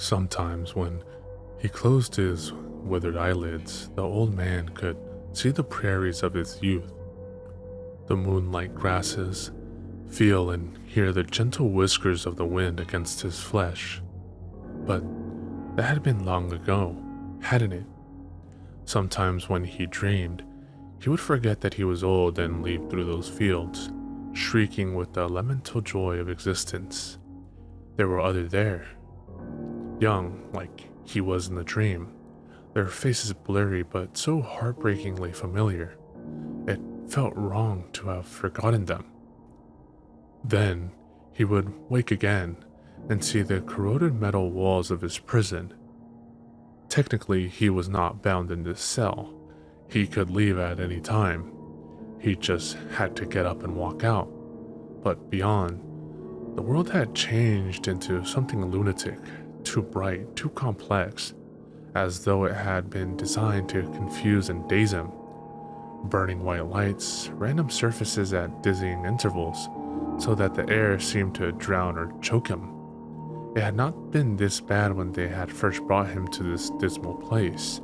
Sometimes when he closed his withered eyelids, the old man could see the prairies of his youth, the moonlight grasses, feel and hear the gentle whiskers of the wind against his flesh. But that had been long ago, hadn't it? Sometimes when he dreamed, he would forget that he was old and leap through those fields, shrieking with the elemental joy of existence. There were others there, young like he was in the dream, their faces blurry but so heartbreakingly familiar. It felt wrong to have forgotten them. Then he would wake again and see the corroded metal walls of his prison. Technically, he was not bound in this cell. He could leave at any time. He just had to get up and walk out. But beyond, the world had changed into something lunatic, too bright, too complex, as though it had been designed to confuse and daze him. Burning white lights, random surfaces at dizzying intervals, so that the air seemed to drown or choke him. It had not been this bad when they had first brought him to this dismal place,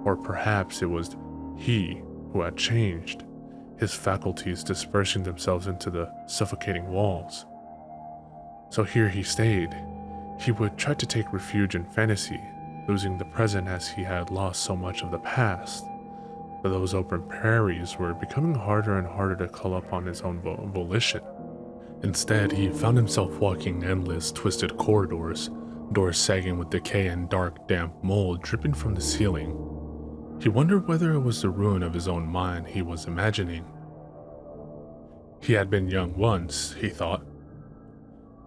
or perhaps it was he who had changed, his faculties dispersing themselves into the suffocating walls. So here he stayed. He would try to take refuge in fantasy, losing the present as he had lost so much of the past. Those open prairies were becoming harder and harder to call up on his own volition. Instead, he found himself walking endless, twisted corridors, doors sagging with decay and dark, damp mold dripping from the ceiling. He wondered whether it was the ruin of his own mind he was imagining. He had been young once, he thought.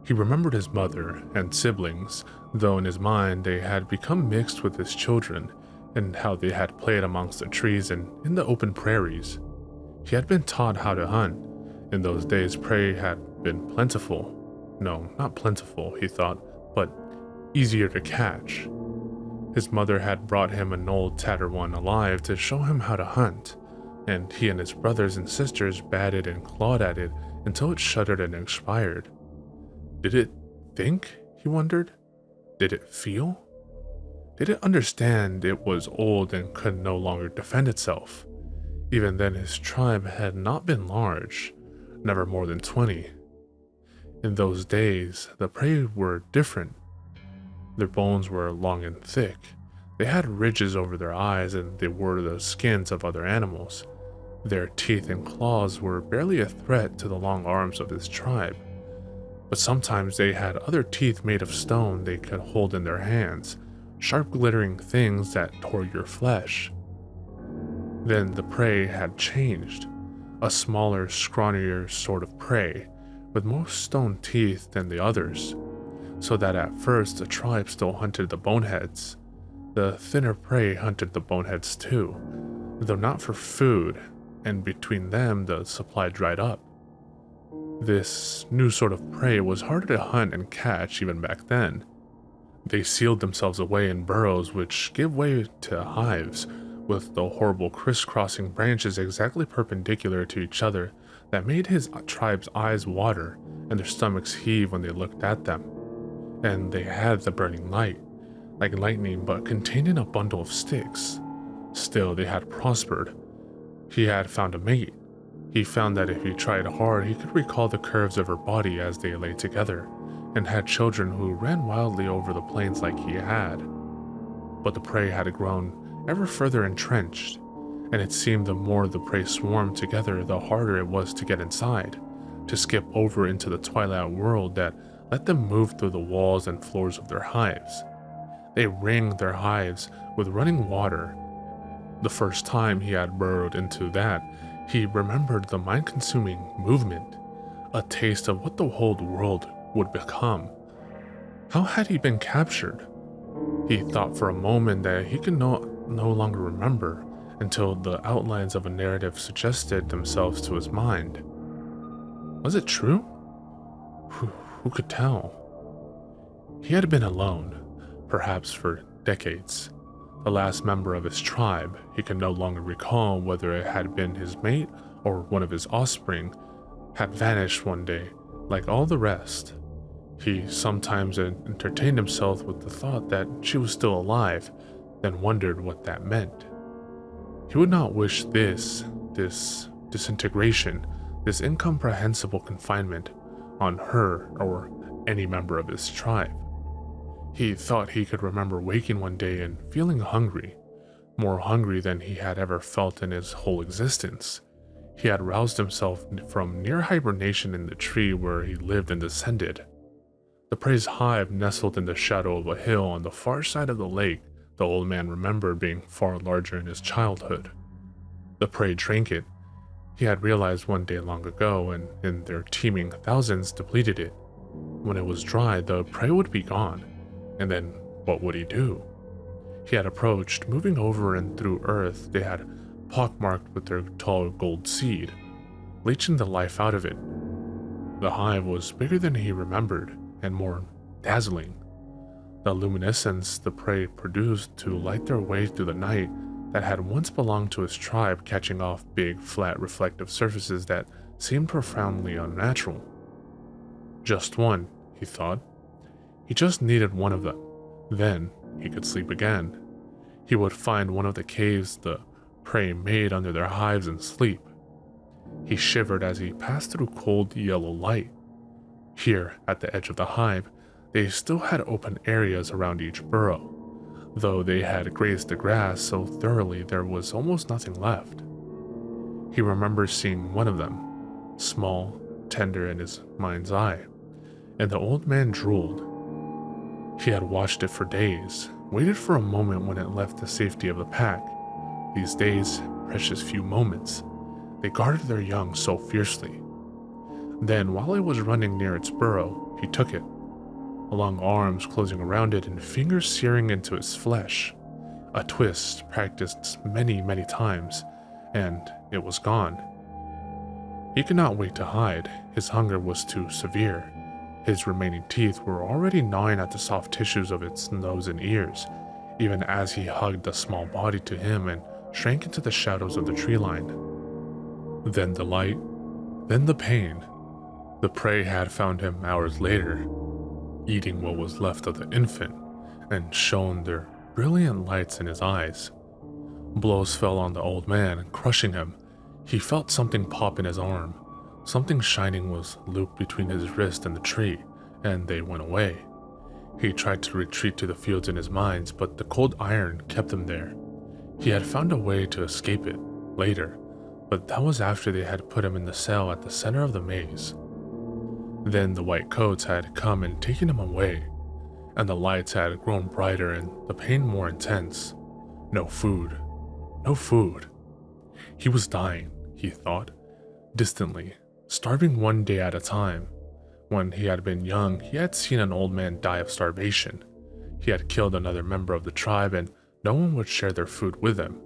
He remembered his mother and siblings, though in his mind they had become mixed with his children, and how they had played amongst the trees and in the open prairies. He had been taught how to hunt. In those days, prey had been plentiful. No, not plentiful, he thought, but easier to catch. His mother had brought him an old tattered one alive to show him how to hunt, and he and his brothers and sisters batted and clawed at it until it shuddered and expired. Did it think? He wondered. Did it feel? Did it understand it was old and could no longer defend itself? Even then, his tribe had not been large, never more than 20. In those days, the prey were different. Their bones were long and thick. They had ridges over their eyes and they wore the skins of other animals. Their teeth and claws were barely a threat to the long arms of his tribe. But sometimes they had other teeth made of stone they could hold in their hands, sharp glittering things that tore your flesh. Then the prey had changed, a smaller, scrawnier sort of prey, with more stone teeth than the others, so that at first the tribe still hunted the boneheads. The thinner prey hunted the boneheads too, though not for food, and between them the supply dried up. This new sort of prey was harder to hunt and catch even back then. They sealed themselves away in burrows which gave way to hives, with the horrible crisscrossing branches exactly perpendicular to each other that made his tribe's eyes water and their stomachs heave when they looked at them. And they had the burning light, like lightning but contained in a bundle of sticks. Still, they had prospered. He had found a mate. He found that if he tried hard, he could recall the curves of her body as they lay together, and had children who ran wildly over the plains like he had. But the prey had grown ever further entrenched, and it seemed the more the prey swarmed together, the harder it was to get inside, to skip over into the twilight world that let them move through the walls and floors of their hives. They ringed their hives with running water. The first time he had burrowed into that, he remembered the mind-consuming movement, a taste of what the whole world would become. How had he been captured? He thought for a moment that he could no longer remember until the outlines of a narrative suggested themselves to his mind. Was it true? Who could tell? He had been alone, perhaps for decades. The last member of his tribe, he could no longer recall whether it had been his mate or one of his offspring, had vanished one day, like all the rest. He sometimes entertained himself with the thought that she was still alive, then wondered what that meant. He would not wish this disintegration, this incomprehensible confinement on her or any member of his tribe. He thought he could remember waking one day and feeling hungry, more hungry than he had ever felt in his whole existence. He had roused himself from near hibernation in the tree where he lived and descended. The prey's hive nestled in the shadow of a hill on the far side of the lake the old man remembered being far larger in his childhood. The prey drank it. He had realized one day long ago, and in their teeming thousands depleted it. When it was dry, the prey would be gone, and then what would he do? He had approached, moving over and through earth they had pockmarked with their tall gold seed, leeching the life out of it. The hive was bigger than he remembered, and more dazzling. The luminescence the prey produced to light their way through the night that had once belonged to his tribe, catching off big, flat, reflective surfaces that seemed profoundly unnatural. Just one, he thought. He just needed one of them. Then he could sleep again. He would find one of the caves the prey made under their hives and sleep. He shivered as he passed through cold yellow light. Here, at the edge of the hive, they still had open areas around each burrow, though they had grazed the grass so thoroughly there was almost nothing left. He remembers seeing one of them, small, tender in his mind's eye, and the old man drooled. He had watched it for days, waited for a moment when it left the safety of the pack. These days, precious few moments, they guarded their young so fiercely. Then, while it was running near its burrow, he took it, long arms closing around it and fingers searing into its flesh. A twist practiced many, many times, and it was gone. He could not wait to hide. His hunger was too severe. His remaining teeth were already gnawing at the soft tissues of its nose and ears, even as he hugged the small body to him and shrank into the shadows of the tree line. Then the light, then the pain. The prey had found him hours later, eating what was left of the infant, and shone their brilliant lights in his eyes. Blows fell on the old man, crushing him. He felt something pop in his arm. Something shining was looped between his wrist and the tree, and they went away. He tried to retreat to the fields in his mind, but the cold iron kept him there. He had found a way to escape it later, but that was after they had put him in the cell at the center of the maze. Then the white coats had come and taken him away, and the lights had grown brighter and the pain more intense. No food. No food. He was dying, he thought, distantly, starving one day at a time. When he had been young, he had seen an old man die of starvation. He had killed another member of the tribe, and no one would share their food with him.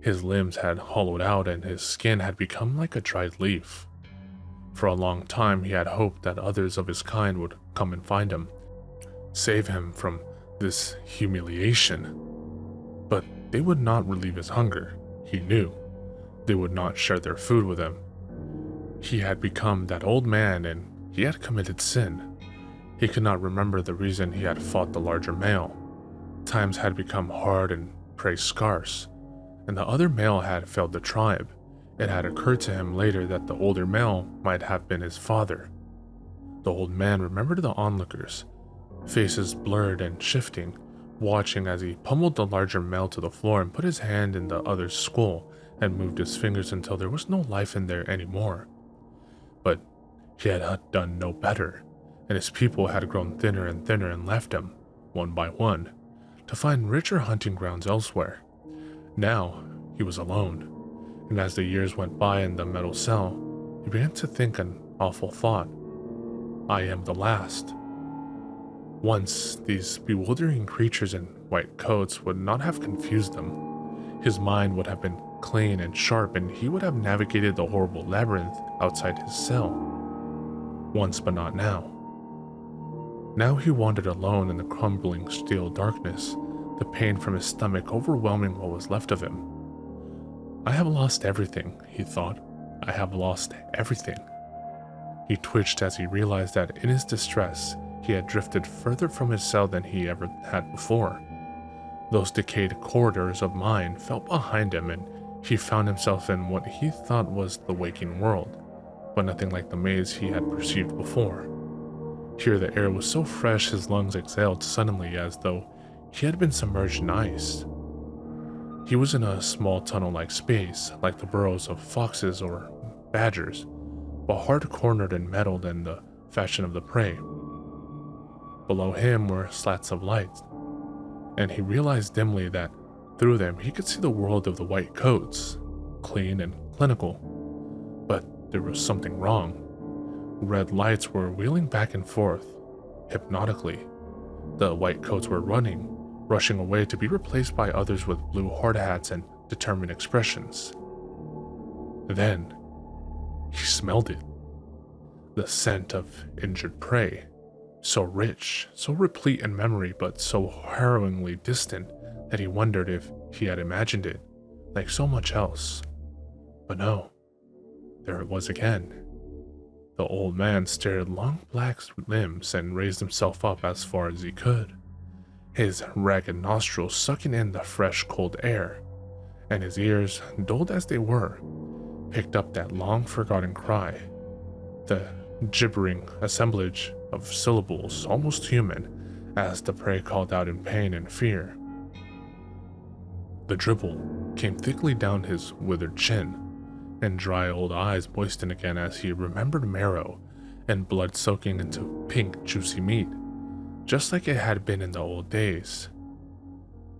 His limbs had hollowed out and his skin had become like a dried leaf. For a long time, he had hoped that others of his kind would come and find him, save him from this humiliation. But they would not relieve his hunger, he knew. They would not share their food with him. He had become that old man and he had committed sin. He could not remember the reason he had fought the larger male. Times had become hard and prey scarce, and the other male had failed the tribe. It had occurred to him later that the older male might have been his father. The old man remembered the onlookers, faces blurred and shifting, watching as he pummeled the larger male to the floor and put his hand in the other's skull and moved his fingers until there was no life in there anymore. But he had done no better, and his people had grown thinner and left him, one by one, to find richer hunting grounds elsewhere. Now he was alone. And as the years went by in the metal cell, he began to think an awful thought. I am the last. Once, these bewildering creatures in white coats would not have confused him. His mind would have been clean and sharp, and he would have navigated the horrible labyrinth outside his cell. Once, but not now. Now he wandered alone in the crumbling steel darkness, the pain from his stomach overwhelming what was left of him. I have lost everything, he thought. I have lost everything. He twitched as he realized that in his distress, he had drifted further from his cell than he ever had before. Those decayed corridors of mind felt behind him, and he found himself in what he thought was the waking world, but nothing like the maze he had perceived before. Here the air was so fresh his lungs exhaled suddenly as though he had been submerged in ice. He was in a small tunnel-like space, like the burrows of foxes or badgers, but hard-cornered and metaled in the fashion of the prey. Below him were slats of light, and he realized dimly that through them he could see the world of the white coats, clean and clinical. But there was something wrong. Red lights were wheeling back and forth, hypnotically. The white coats were running, rushing away to be replaced by others with blue hard hats and determined expressions. Then, he smelled it. The scent of injured prey. So rich, so replete in memory, but so harrowingly distant that he wondered if he had imagined it, like so much else. But no, there it was again. The old man stared long black limbs and raised himself up as far as he could, his ragged nostrils sucking in the fresh cold air, and his ears, dulled as they were, picked up that long-forgotten cry, the gibbering assemblage of syllables almost human as the prey called out in pain and fear. The dribble came thickly down his withered chin, and dry old eyes moistened again as he remembered marrow and blood soaking into pink, juicy meat, just like it had been in the old days.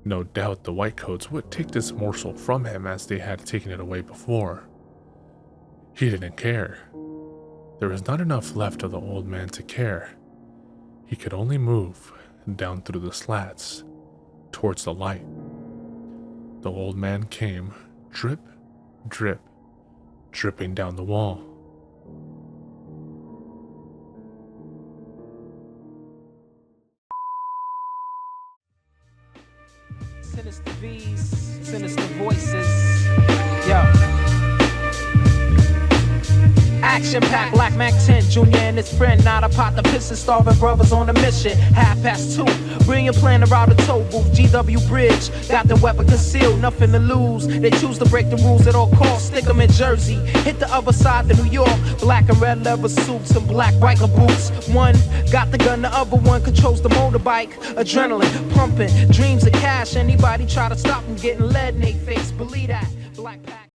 No doubt the whitecoats would take this morsel from him as they had taken it away before. He didn't care. There was not enough left of the old man to care. He could only move down through the slats, towards the light. The old man came, drip, drip, dripping down the wall. Sinister V's, sinister voices. Yo. Action-packed Black Mac 10, Junior and his friend, not a pot to piss and starving brothers on a mission. 2:30, brilliant plan around the tow booth, GW Bridge, got the weapon concealed, nothing to lose. They choose to break the rules at all costs, stick them in Jersey, hit the other side to New York, black and red leather suits and black biker boots. One got the gun, the other one controls the motorbike, adrenaline pumping, dreams of cash. Anybody try to stop them getting lead in their face, believe that. Black Pack.